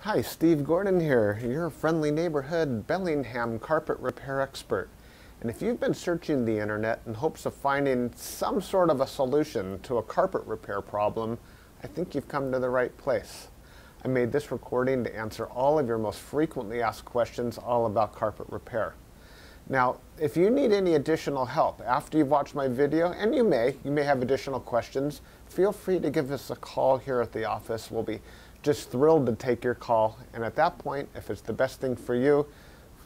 Hi, Steve Gordon here, your friendly neighborhood Bellingham carpet repair expert. And if you've been searching the internet in hopes of finding some sort of a solution to a carpet repair problem, I think you've come to the right place. I made this recording to answer all of your most frequently asked questions all about carpet repair. Now, if you need any additional help after you've watched my video, and you may have additional questions, feel free to give us a call here at the office. We'll be just thrilled to take your call, and at that point, if it's the best thing for you,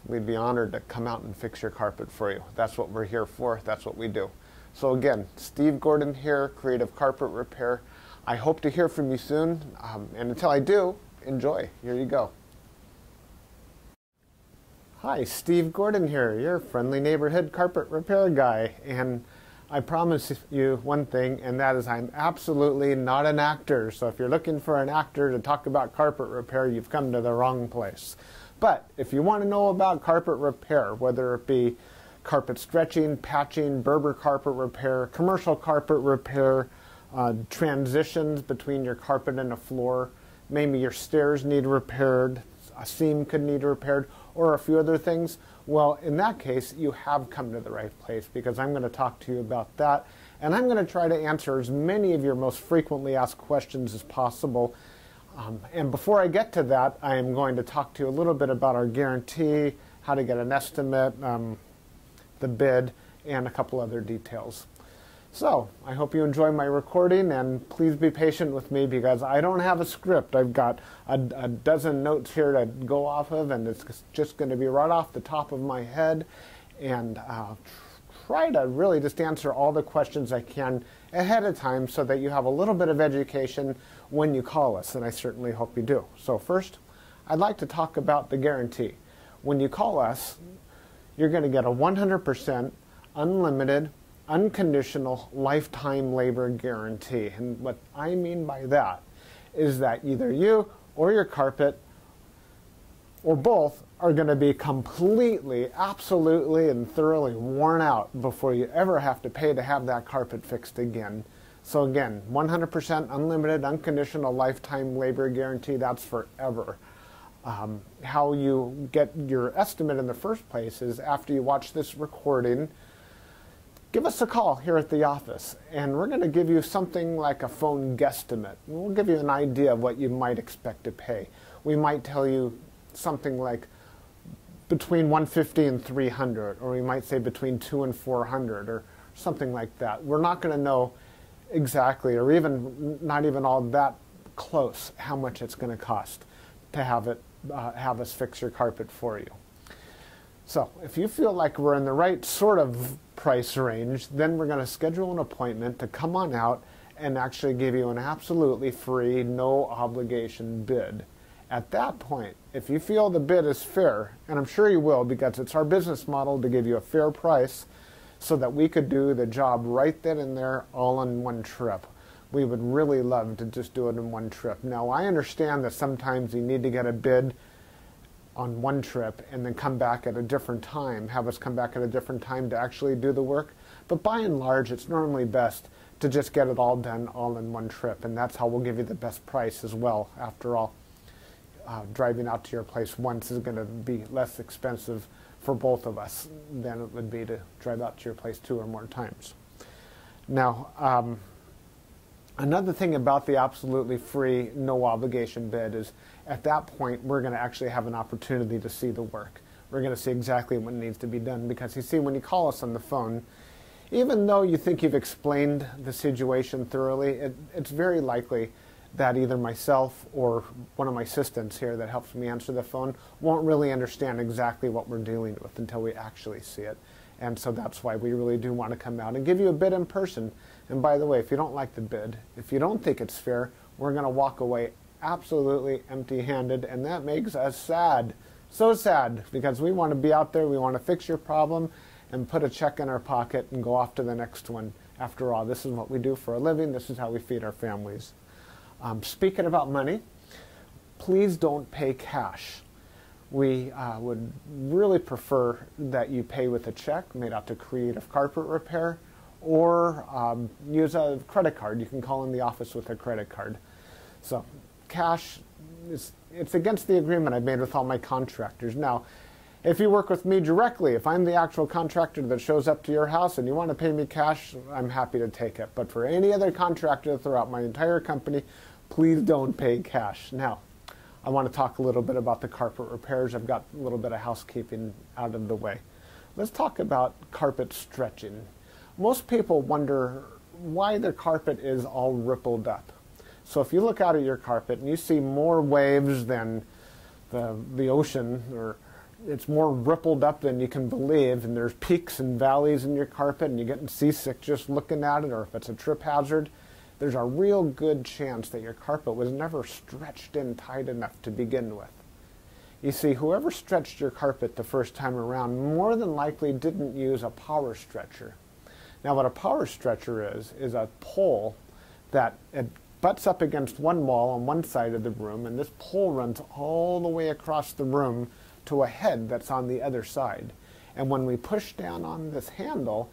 we'd be honored to come out and fix your carpet for you. That's what we're here for. That's what we do. So again, Steve Gordon here, Creative Carpet Repair. I hope to hear from you soon, and until I do, enjoy. Here you go. Hi, Steve Gordon here, your friendly neighborhood carpet repair guy, and I promise you one thing, and that is I'm absolutely not an actor. So if you're looking for an actor to talk about carpet repair, you've come to the wrong place. But if you want to know about carpet repair, whether it be carpet stretching, patching, Berber carpet repair, commercial carpet repair, transitions between your carpet and a floor, maybe your stairs need repaired, a seam could need repaired, or a few other things, well, in that case, you have come to the right place, because I'm going to talk to you about that, and I'm going to try to answer as many of your most frequently asked questions as possible. And before I get to that, I am going to talk to you a little bit about our guarantee, how to get an estimate, the bid, and a couple other details. So, I hope you enjoy my recording, and please be patient with me because I don't have a script. I've got a dozen notes here to go off of, and it's just going to be right off the top of my head, and try to really just answer all the questions I can ahead of time so that you have a little bit of education when you call us, and I certainly hope you do. So first, I'd like to talk about the guarantee. When you call us, you're going to get a 100% unlimited unconditional lifetime labor guarantee. And what I mean by that is that either you or your carpet or both are going to be completely, absolutely, and thoroughly worn out before you ever have to pay to have that carpet fixed again. So again, 100% unlimited unconditional lifetime labor guarantee, that's forever. How you get your estimate in the first place is after you watch this recording, give us a call here at the office, and we're going to give you something like a phone guesstimate. We'll give you an idea of what you might expect to pay. We might tell you something like between $150 and $300, or we might say between $200 and $400, or something like that. We're not going to know exactly, or even not even all that close, how much it's going to cost to have us fix your carpet for you. So if you feel like we're in the right sort of price range, then we're going to schedule an appointment to come on out and actually give you an absolutely free, no obligation bid. At that point, if you feel the bid is fair, and I'm sure you will because it's our business model to give you a fair price so that we could do the job right then and there all in one trip. We would really love to just do it in one trip. Now, I understand that sometimes you need to get a bid on one trip and then come back at a different time, have us come back at a different time to actually do the work. But by and large, it's normally best to just get it all done all in one trip, and that's how we'll give you the best price as well. After all, driving out to your place once is going to be less expensive for both of us than it would be to drive out to your place 2 or more times. Now, another thing about the absolutely free, no obligation bid is at that point we're going to actually have an opportunity to see the work. We're going to see exactly what needs to be done because you see, when you call us on the phone, even though you think you've explained the situation thoroughly, it's very likely that either myself or one of my assistants here that helps me answer the phone won't really understand exactly what we're dealing with until we actually see it. And so that's why we really do want to come out and give you a bid in person. And by the way, if you don't like the bid, if you don't think it's fair, we're going to walk away absolutely empty-handed, and that makes us sad. So sad, because we want to be out there, we want to fix your problem, and put a check in our pocket and go off to the next one. After all, this is what we do for a living. This is how we feed our families. Speaking about money, please don't pay cash. We would really prefer that you pay with a check made out to Creative Carpet Repair, or use a credit card. You can call in the office with a credit card. So cash, it's against the agreement I made with all my contractors. Now, if you work with me directly, if I'm the actual contractor that shows up to your house and you want to pay me cash, I'm happy to take it. But for any other contractor throughout my entire company, please don't pay cash. Now, I want to talk a little bit about the carpet repairs. I've got a little bit of housekeeping out of the way. Let's talk about carpet stretching. Most people wonder why their carpet is all rippled up. So if you look out at your carpet and you see more waves than the ocean, or it's more rippled up than you can believe, and there's peaks and valleys in your carpet and you're getting seasick just looking at it, or if it's a trip hazard, there's a real good chance that your carpet was never stretched in tight enough to begin with. You see, whoever stretched your carpet the first time around more than likely didn't use a power stretcher. Now what a power stretcher is a pole that it butts up against one wall on one side of the room, and this pole runs all the way across the room to a head that's on the other side. And when we push down on this handle,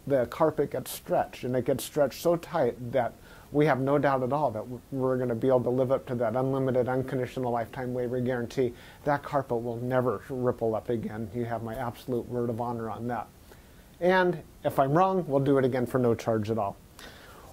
the carpet gets stretched, and it gets stretched so tight that we have no doubt at all that we're going to be able to live up to that unlimited, unconditional lifetime waiver guarantee. That carpet will never ripple up again. You have my absolute word of honor on that. And if I'm wrong, we'll do it again for no charge at all.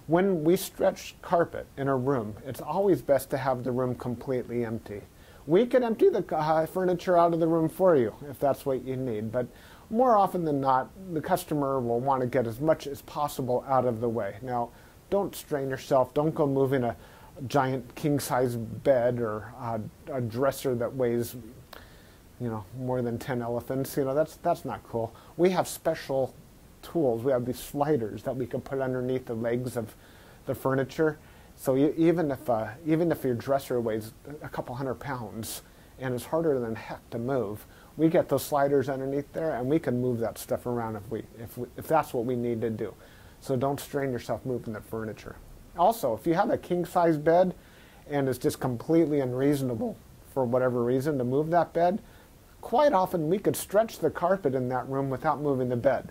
When we stretch carpet in a room, it's always best to have the room completely empty. We can empty the furniture out of the room for you if that's what you need, but more often than not, the customer will want to get as much as possible out of the way. Now, don't strain yourself. Don't go moving a giant king-size bed or a dresser that weighs, more than 10 elephants. That's not cool. We have special tools. We have these sliders that we can put underneath the legs of the furniture. So even if your dresser weighs a couple hundred pounds and is harder than heck to move, we get those sliders underneath there and we can move that stuff around if that's what we need to do. So don't strain yourself moving the furniture. Also, if you have a king-size bed and it's just completely unreasonable for whatever reason to move that bed, quite often we could stretch the carpet in that room without moving the bed.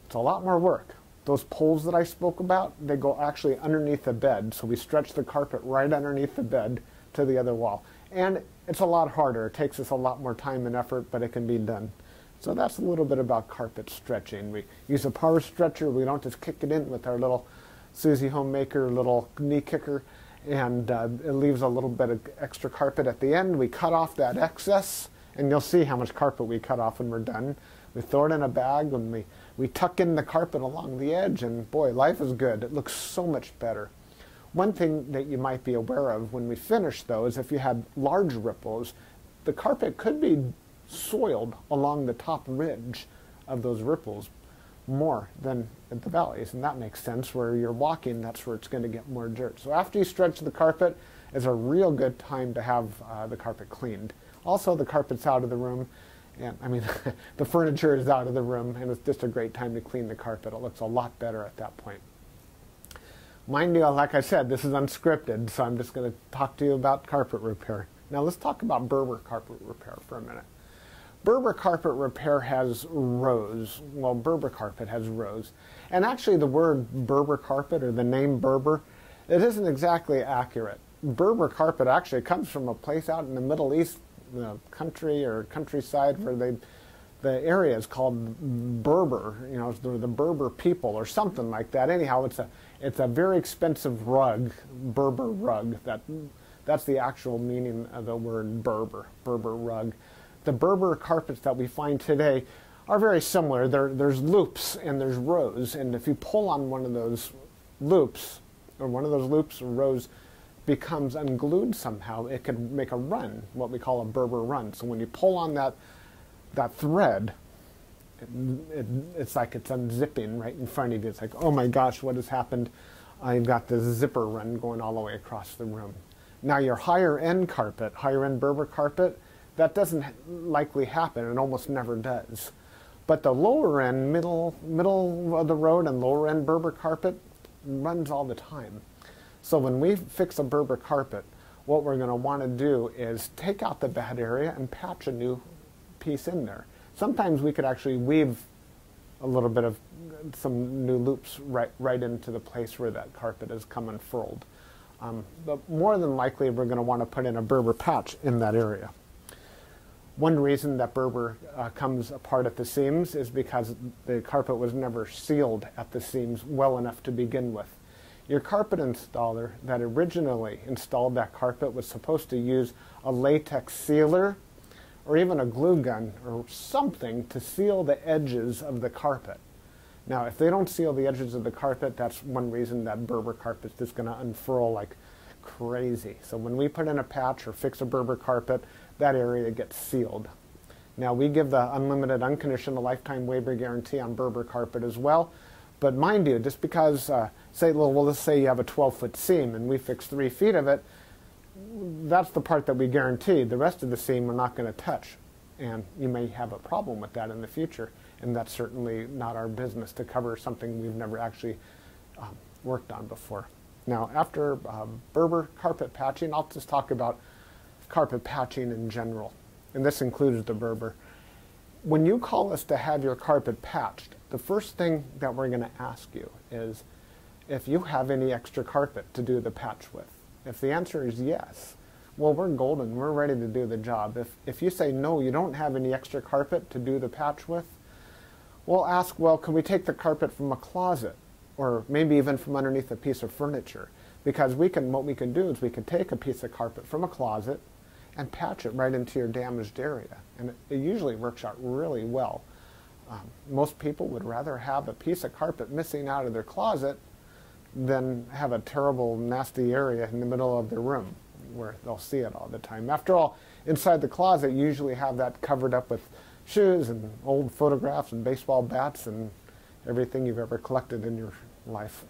It's a lot more work. Those poles that I spoke about, they go actually underneath the bed, so we stretch the carpet right underneath the bed to the other wall. And it's a lot harder. It takes us a lot more time and effort, but it can be done. So that's a little bit about carpet stretching. We use a power stretcher. We don't just kick it in with our little Susie Homemaker little knee kicker, and it leaves a little bit of extra carpet at the end. We cut off that excess, and you'll see how much carpet we cut off when we're done. We throw it in a bag, and we tuck in the carpet along the edge, and boy, life is good. It looks so much better. One thing that you might be aware of when we finish, though, is if you had large ripples, the carpet could be soiled along the top ridge of those ripples more than at the valleys, and that makes sense. Where you're walking, that's where it's going to get more dirt. So after you stretch the carpet is a real good time to have the carpet cleaned. Also, the carpet's out of the room, and the furniture is out of the room, and it's just a great time to clean the carpet. It looks a lot better at that point. Mind you, like I said, this is unscripted, so I'm just going to talk to you about carpet repair. Now let's talk about Berber carpet repair for a minute. Berber carpet repair has rows. Well, Berber carpet has rows. And actually the word Berber carpet, or the name Berber, it isn't exactly accurate. Berber carpet actually comes from a place out in the Middle East, country or countryside, where the area is called Berber, the Berber people or something like that. Anyhow, it's a very expensive rug, Berber rug. That's the actual meaning of the word Berber rug. The Berber carpets that we find today are very similar. There's loops and there's rows, and if you pull on one of those loops, or rows becomes unglued somehow, it can make a run, what we call a Berber run. So when you pull on that thread, it's like it's unzipping right in front of you. It's like, oh my gosh, what has happened? I've got this zipper run going all the way across the room. Now your higher end Berber carpet, that doesn't likely happen. It almost never does. But the lower end, middle of the road and lower end Berber carpet runs all the time. So when we fix a Berber carpet, what we're going to want to do is take out the bad area and patch a new piece in there. Sometimes we could actually weave a little bit of some new loops right into the place where that carpet has come unfurled. But more than likely, we're going to want to put in a Berber patch in that area. One reason that Berber comes apart at the seams is because the carpet was never sealed at the seams well enough to begin with. Your carpet installer that originally installed that carpet was supposed to use a latex sealer or even a glue gun or something to seal the edges of the carpet. Now, if they don't seal the edges of the carpet, that's one reason that Berber carpet is just going to unfurl like crazy. So when we put in a patch or fix a Berber carpet, that area gets sealed. Now, we give the unlimited, unconditional lifetime waiver guarantee on Berber carpet as well. But mind you, just because, let's say you have a 12-foot seam and we fix 3 feet of it, that's the part that we guarantee. The rest of the seam we're not going to touch. And you may have a problem with that in the future. And that's certainly not our business to cover something we've never actually worked on before. Now, after Berber carpet patching, I'll just talk about carpet patching in general. And this includes the Berber. When you call us to have your carpet patched, the first thing that we're going to ask you is if you have any extra carpet to do the patch with. If the answer is yes, well, we're golden. We're ready to do the job. If you say no, you don't have any extra carpet to do the patch with, we'll ask, well, can we take the carpet from a closet or maybe even from underneath a piece of furniture? Because what we can do is we can take a piece of carpet from a closet and patch it right into your damaged area. And it usually works out really well. Most people would rather have a piece of carpet missing out of their closet than have a terrible, nasty area in the middle of their room where they'll see it all the time. After all, inside the closet, you usually have that covered up with shoes and old photographs and baseball bats and everything you've ever collected in your life.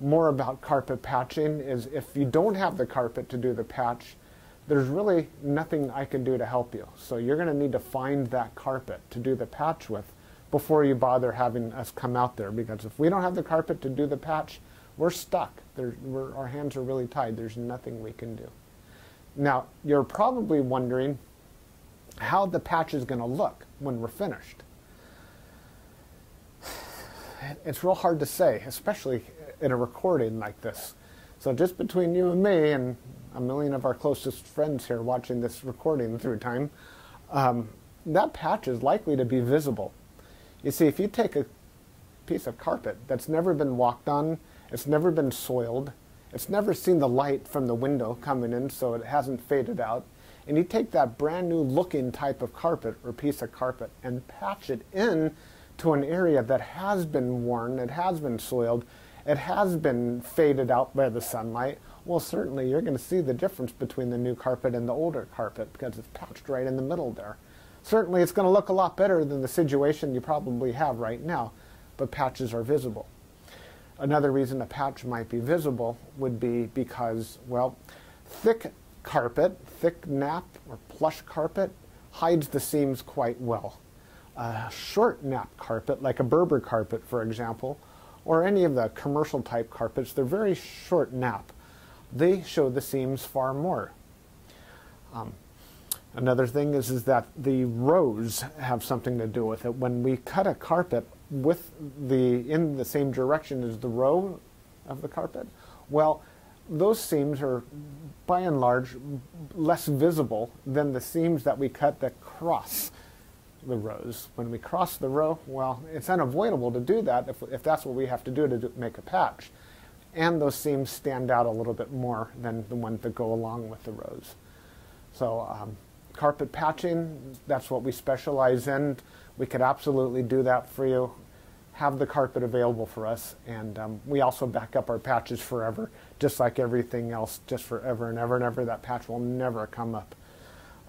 More about carpet patching is if you don't have the carpet to do the patch, there's really nothing I can do to help you. So you're going to need to find that carpet to do the patch with before you bother having us come out there, because if we don't have the carpet to do the patch, we're stuck. Our hands are really tied. There's nothing we can do. Now, you're probably wondering how the patch is going to look when we're finished. It's real hard to say, especially in a recording like this. So just between you and me and a million of our closest friends here watching this recording through time, that patch is likely to be visible. You see, if you take a piece of carpet that's never been walked on, it's never been soiled, it's never seen the light from the window coming in so it hasn't faded out, and you take that brand new looking type of carpet or piece of carpet and patch it in to an area that has been worn, it has been soiled, it has been faded out by the sunlight, well, certainly you're going to see the difference between the new carpet and the older carpet because it's patched right in the middle there. Certainly it's going to look a lot better than the situation you probably have right now, but patches are visible. Another reason a patch might be visible would be because, well, thick carpet, thick nap or plush carpet hides the seams quite well. A short nap carpet, like a Berber carpet, for example, or any of the commercial type carpets, they're very short nap. They show the seams far more. Another thing is that the rows have something to do with it. When we cut a carpet in the same direction as the row of the carpet, well, those seams are by and large less visible than the seams that we cut that cross the rows. When we cross the row, well, it's unavoidable to do that if that's what we have to do to make a patch. And those seams stand out a little bit more than the ones that go along with the rows. So carpet patching, that's what we specialize in. We could absolutely do that for you. Have the carpet available for us, and we also back up our patches forever, just like everything else, just forever and ever and ever. That patch will never come up.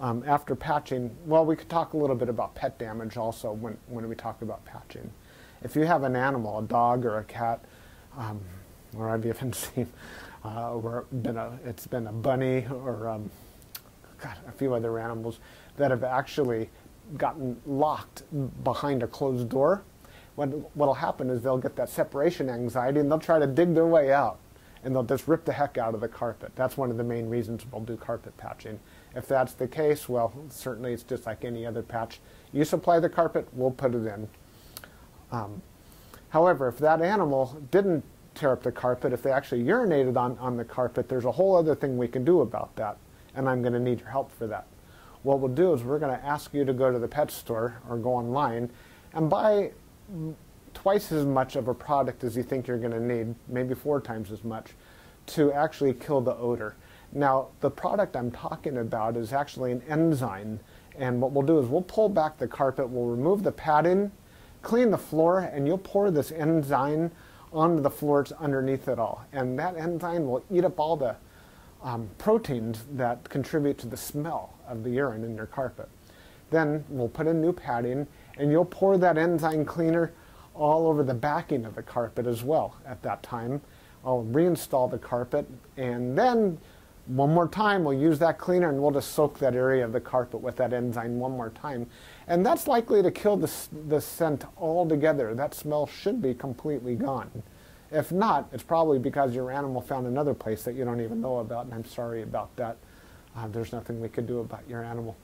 After patching, well, we could talk a little bit about pet damage also when we talk about patching. If you have an animal, a dog or a cat, or I've even seen where it's been a bunny or a few other animals that have actually gotten locked behind a closed door. What'll happen is they'll get that separation anxiety and they'll try to dig their way out and they'll just rip the heck out of the carpet. That's one of the main reasons we'll do carpet patching. If that's the case, well, certainly it's just like any other patch. You supply the carpet, we'll put it in. However, if that animal didn't tear up the carpet, if they actually urinated on the carpet, there's a whole other thing we can do about that, and I'm going to need your help for that. What we'll do is we're going to ask you to go to the pet store or go online and buy twice as much of a product as you think you're going to need, maybe 4 times as much, to actually kill the odor. Now, the product I'm talking about is actually an enzyme, and what we'll do is we'll pull back the carpet, we'll remove the padding, clean the floor, and you'll pour this enzyme onto the floors underneath it all. And that enzyme will eat up all the proteins that contribute to the smell of the urine in your carpet. Then we'll put in new padding, and you'll pour that enzyme cleaner all over the backing of the carpet as well at that time. I'll reinstall the carpet, and then one more time we'll use that cleaner, and we'll just soak that area of the carpet with that enzyme one more time. And that's likely to kill the scent altogether. That smell should be completely gone. If not, it's probably because your animal found another place that you don't even know about, and I'm sorry about that. There's nothing we could do about your animal.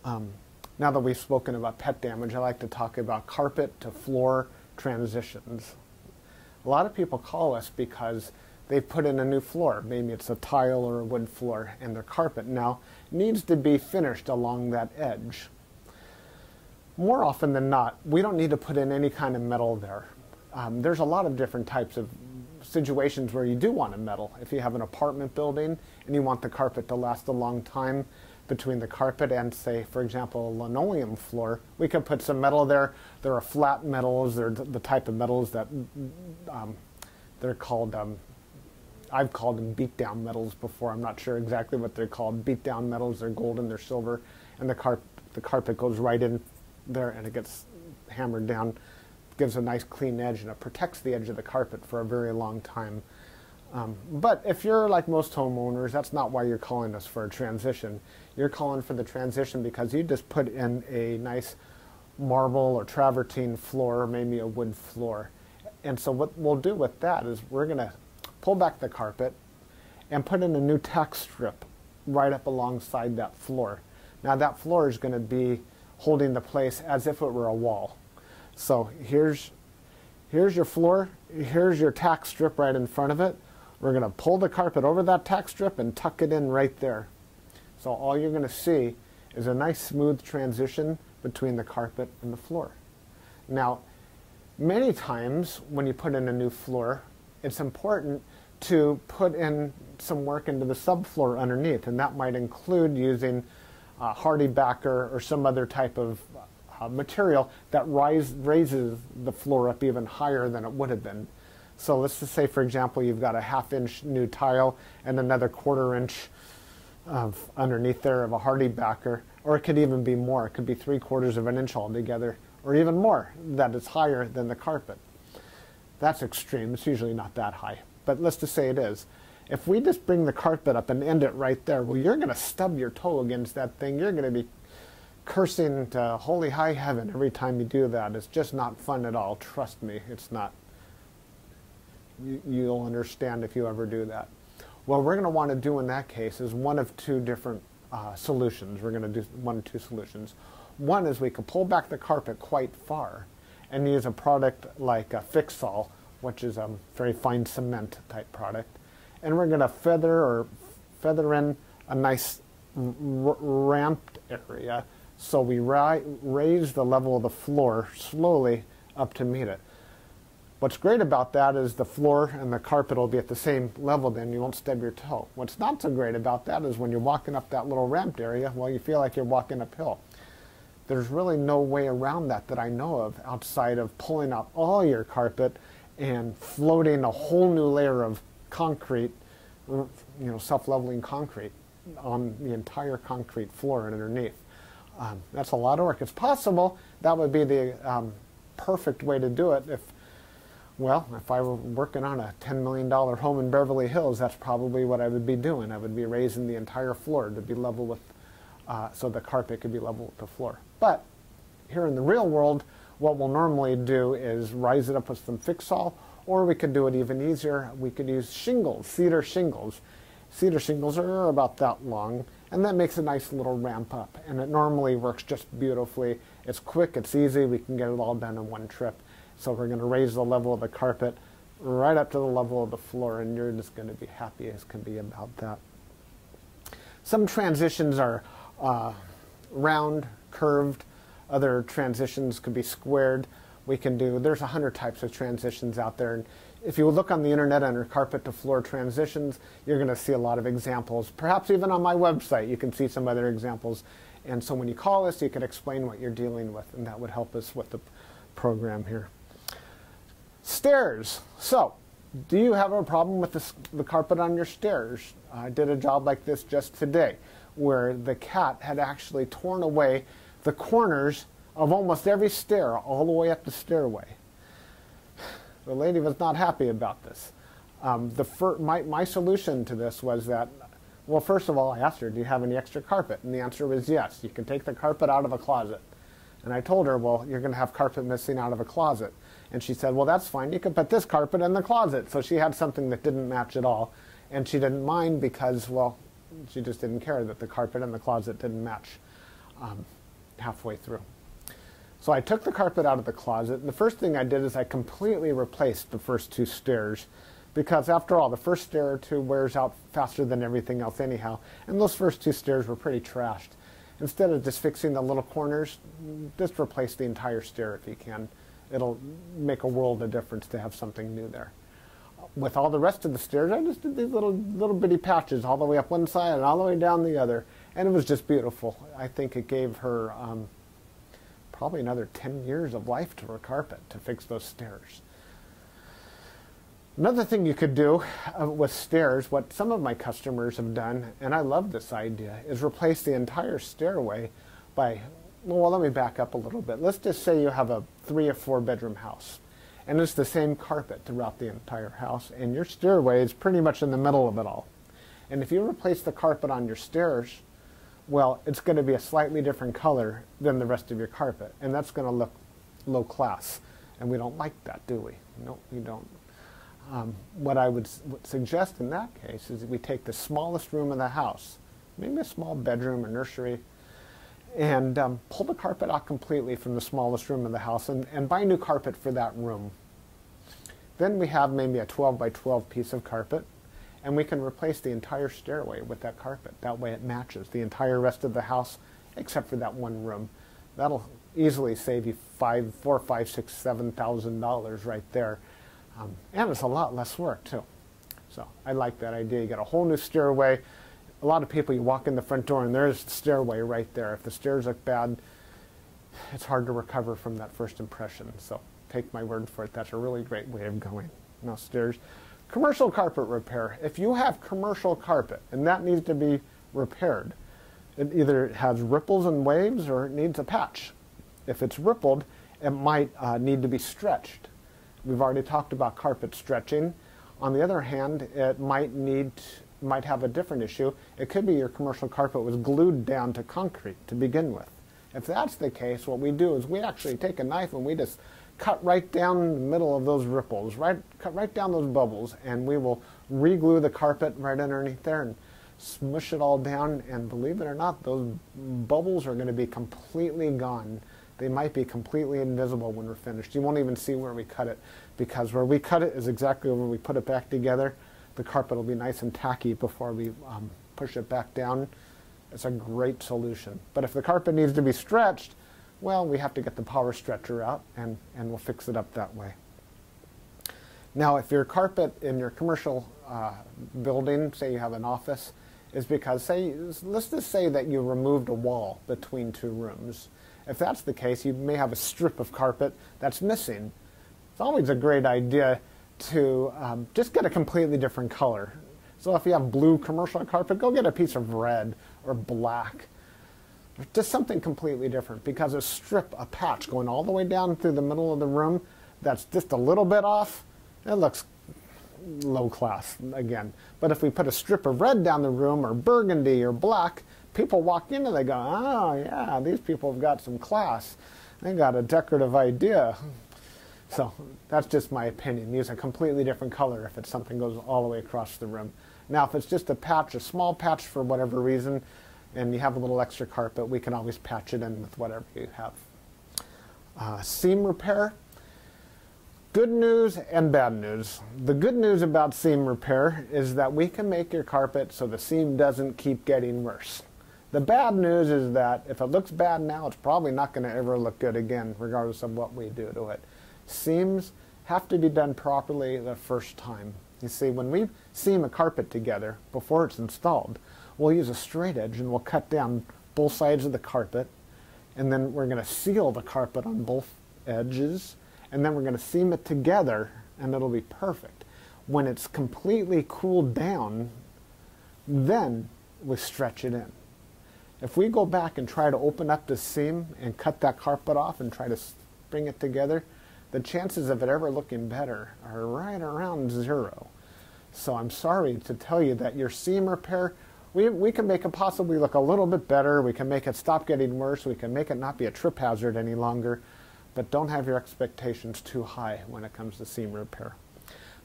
Now that we've spoken about pet damage, I like to talk about carpet to floor transitions. A lot of people call us because they've put in a new floor. Maybe it's a tile or a wood floor, and their carpet now needs to be finished along that edge. More often than not, we don't need to put in any kind of metal there. There's a lot of different types of situations where you do want a metal. If you have an apartment building and you want the carpet to last a long time between the carpet and, say, for example, a linoleum floor, we could put some metal there. There are flat metals. They're the type of metals that they're called, I've called them beat-down metals before. I'm not sure exactly what they're called. Beat-down metals, they're golden, they're silver, and the carpet goes right in there and it gets hammered down. Gives a nice clean edge, and it protects the edge of the carpet for a very long time. But if you're like most homeowners, that's not why you're calling us for a transition. You're calling for the transition because you just put in a nice marble or travertine floor, maybe a wood floor. And so what we'll do with that is we're going to pull back the carpet and put in a new tack strip right up alongside that floor. Now that floor is going to be holding the place as if it were a wall. So here's your floor, here's your tack strip right in front of it. We're going to pull the carpet over that tack strip and tuck it in right there. So all you're going to see is a nice smooth transition between the carpet and the floor. Now, many times when you put in a new floor, it's important to put in some work into the subfloor underneath, and that might include using hardy backer or some other type of material that raises the floor up even higher than it would have been. So let's just say, for example, you've got a 1/2 inch new tile and another 1/4 inch of underneath there of a hardy backer, or it could even be more. It could be 3/4 of an inch altogether, or even more, that is higher than the carpet. That's extreme. It's usually not that high, but let's just say it is. If we just bring the carpet up and end it right there, well, you're going to stub your toe against that thing. You're going to be cursing to holy high heaven every time you do that. It's just not fun at all. Trust me, it's not. You'll understand if you ever do that. What we're going to want to do in that case is one of 2 different solutions. We're going to do 1 of 2 solutions. One is we can pull back the carpet quite far and use a product like a Fix-All, which is a very fine cement type product. And we're going to feather in a nice ramped area, so we raise the level of the floor slowly up to meet it. What's great about that is the floor and the carpet will be at the same level, then you won't stub your toe. What's not so great about that is when you're walking up that little ramped area, well, you feel like you're walking uphill. There's really no way around that I know of outside of pulling out all your carpet and floating a whole new layer of concrete, self-leveling concrete on the entire concrete floor and underneath. That's a lot of work. It's possible that would be the perfect way to do it if I were working on a $10 million home in Beverly Hills. That's probably what I would be doing. I would be raising the entire floor to be level with, so the carpet could be level with the floor. But here in the real world, what we'll normally do is rise it up with some Fix-All, or we could do it even easier. We could use shingles, cedar shingles. Cedar shingles are about that long, and that makes a nice little ramp up, and it normally works just beautifully. It's quick, it's easy, we can get it all done in one trip. So we're going to raise the level of the carpet right up to the level of the floor, and you're just going to be happy as can be about that. Some transitions are round, curved. Other transitions could be squared. There's 100 types of transitions out there. And if you look on the internet under carpet to floor transitions, you're going to see a lot of examples. Perhaps even on my website, you can see some other examples. And so when you call us, you can explain what you're dealing with, and that would help us with the program here. Stairs. So, do you have a problem with the carpet on your stairs? I did a job like this just today, where the cat had actually torn away the corners of almost every stair all the way up the stairway. The lady was not happy about this. My solution to this was that, well, first of all, I asked her, do you have any extra carpet? And the answer was yes. You can take the carpet out of a closet. And I told her, well, you're going to have carpet missing out of a closet. And she said, well, that's fine. You can put this carpet in the closet. So she had something that didn't match at all. And she didn't mind because, well, she just didn't care that the carpet in the closet didn't match halfway through. So I took the carpet out of the closet, and the first thing I did is I completely replaced the first two stairs, because after all, the first stair or two wears out faster than everything else anyhow, and those first two stairs were pretty trashed. Instead of just fixing the little corners, just replace the entire stair if you can. It'll make a world of difference to have something new there. With all the rest of the stairs, I just did these little bitty patches all the way up one side and all the way down the other, and it was just beautiful. I think it gave her probably another 10 years of life to her carpet to fix those stairs. Another thing you could do with stairs, what some of my customers have done, and I love this idea, is replace the entire stairway by, well, let me back up a little bit. Let's just say you have a 3 or 4 bedroom house, and it's the same carpet throughout the entire house, and your stairway is pretty much in the middle of it all. And if you replace the carpet on your stairs, well, it's going to be a slightly different color than the rest of your carpet, and that's going to look low class, and we don't like that, do we? No, we don't. What I would suggest in that case is that we take the smallest room in the house, maybe a small bedroom or nursery, and pull the carpet out completely from the smallest room in the house and buy new carpet for that room. Then we have maybe a 12 by 12 piece of carpet, and we can replace the entire stairway with that carpet. That way it matches the entire rest of the house except for that one room. That'll easily save you $4,000, $5,000, $6,000, $7,000 right there. And it's a lot less work too. So I like that idea. You get a whole new stairway. A lot of people, you walk in the front door and there's the stairway right there. If the stairs look bad, it's hard to recover from that first impression. So take my word for it. That's a really great way of going. Now stairs. Commercial carpet repair. If you have commercial carpet and that needs to be repaired, it either has ripples and waves or it needs a patch. If it's rippled, it might need to be stretched. We've already talked about carpet stretching. On the other hand, it might have a different issue. It could be your commercial carpet was glued down to concrete to begin with. If that's the case, what we do is we actually take a knife and we just cut right down the middle of those ripples, cut right down those bubbles, and we will re-glue the carpet right underneath there and smush it all down, and believe it or not, those bubbles are going to be completely gone. They might be completely invisible when we're finished. You won't even see where we cut it, because where we cut it is exactly where we put it back together. The carpet will be nice and tacky before we push it back down. It's a great solution. But if the carpet needs to be stretched, well, we have to get the power stretcher out, and we'll fix it up that way. Now, if your carpet in your commercial building, say you have an office, is because, let's just say that you removed a wall between two rooms. If that's the case, you may have a strip of carpet that's missing. It's always a great idea to just get a completely different color. So if you have blue commercial carpet, go get a piece of red or black. Just something completely different, because a strip, a patch going all the way down through the middle of the room that's just a little bit off, it looks low class again. But if we put a strip of red down the room, or burgundy or black, people walk in and they go, oh yeah, these people have got some class. They got a decorative idea. So that's just my opinion. Use a completely different color if it's something goes all the way across the room. Now if it's just a patch, a small patch for whatever reason, and you have a little extra carpet, we can always patch it in with whatever you have. Seam repair. Good news and bad news. The good news about seam repair is that we can make your carpet so the seam doesn't keep getting worse. The bad news is that if it looks bad now, it's probably not going to ever look good again, regardless of what we do to it. Seams have to be done properly the first time. You see, when we seam a carpet together before it's installed, we'll use a straight edge and we'll cut down both sides of the carpet, and then we're going to seal the carpet on both edges, and then we're going to seam it together, and it'll be perfect. When it's completely cooled down, then we stretch it in. If we go back and try to open up the seam and cut that carpet off and try to bring it together, the chances of it ever looking better are right around 0. So I'm sorry to tell you that your seam repair, we can make it possibly look a little bit better. We can make it stop getting worse. We can make it not be a trip hazard any longer. But don't have your expectations too high when it comes to seam repair.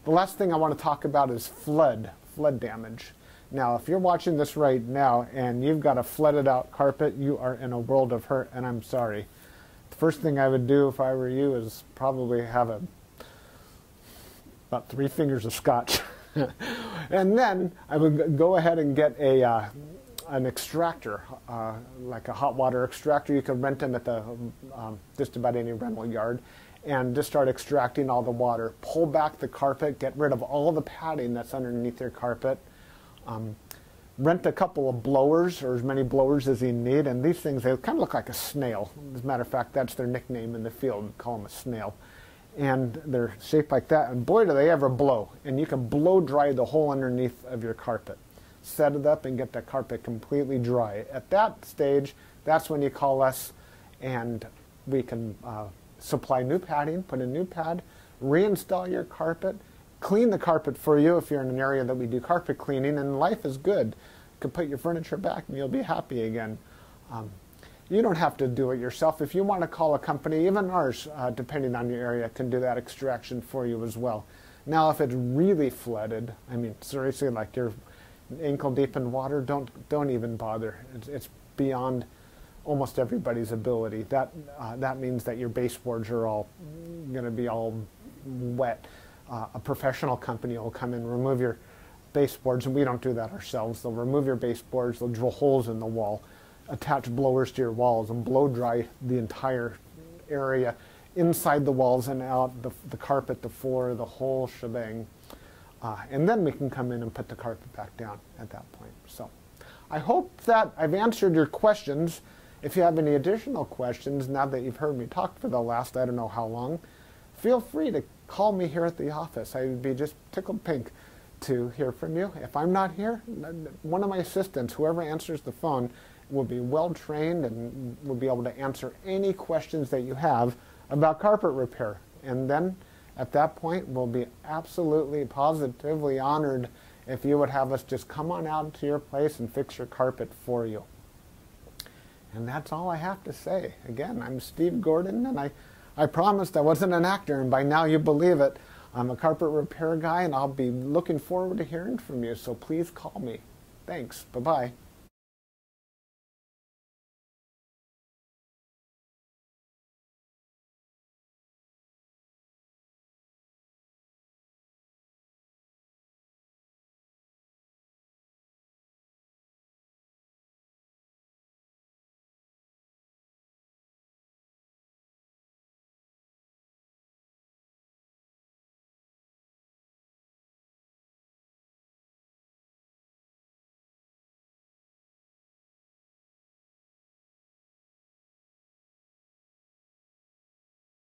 The last thing I want to talk about is flood damage. Now, if you're watching this right now and you've got a flooded out carpet, you are in a world of hurt, and I'm sorry. The first thing I would do if I were you is probably have about 3 fingers of scotch. And then I would go ahead and get an extractor, like a hot water extractor. You can rent them at the just about any rental yard, and just start extracting all the water. Pull back the carpet, get rid of all the padding that's underneath your carpet. Rent a couple of blowers, or as many blowers as you need, and these things, they kind of look like a snail. As a matter of fact, that's their nickname in the field. We call them a snail. And they're shaped like that, and boy do they ever blow. And you can blow dry the whole underneath of your carpet. Set it up and get the carpet completely dry. At that stage, that's when you call us, and we can supply new padding, put a new pad, reinstall your carpet, clean the carpet for you if you're in an area that we do carpet cleaning, and life is good. You can put your furniture back and you'll be happy again. You don't have to do it yourself. If you want to call a company, even ours, depending on your area, can do that extraction for you as well. Now, if it's really flooded, I mean, seriously, like you're ankle deep in water, don't even bother. It's beyond almost everybody's ability. That means that your baseboards are all going to be all wet. A professional company will come and remove your baseboards, and we don't do that ourselves. They'll remove your baseboards, they'll drill holes in the wall, attach blowers to your walls, and blow dry the entire area, inside the walls and out, the carpet, the floor, the whole shebang. And then we can come in and put the carpet back down at that point. So I hope that I've answered your questions. If you have any additional questions, now that you've heard me talk for the last I don't know how long, feel free to call me here at the office. I would be just tickled pink to hear from you. If I'm not here, one of my assistants, whoever answers the phone, will be well trained and will be able to answer any questions that you have about carpet repair. And then at that point, we'll be absolutely positively honored if you would have us just come on out to your place and fix your carpet for you. And that's all I have to say. Again, I'm Steve Gordon, and I promised I wasn't an actor, and by now you believe it. I'm a carpet repair guy, and I'll be looking forward to hearing from you, so please call me. Thanks. Bye-bye.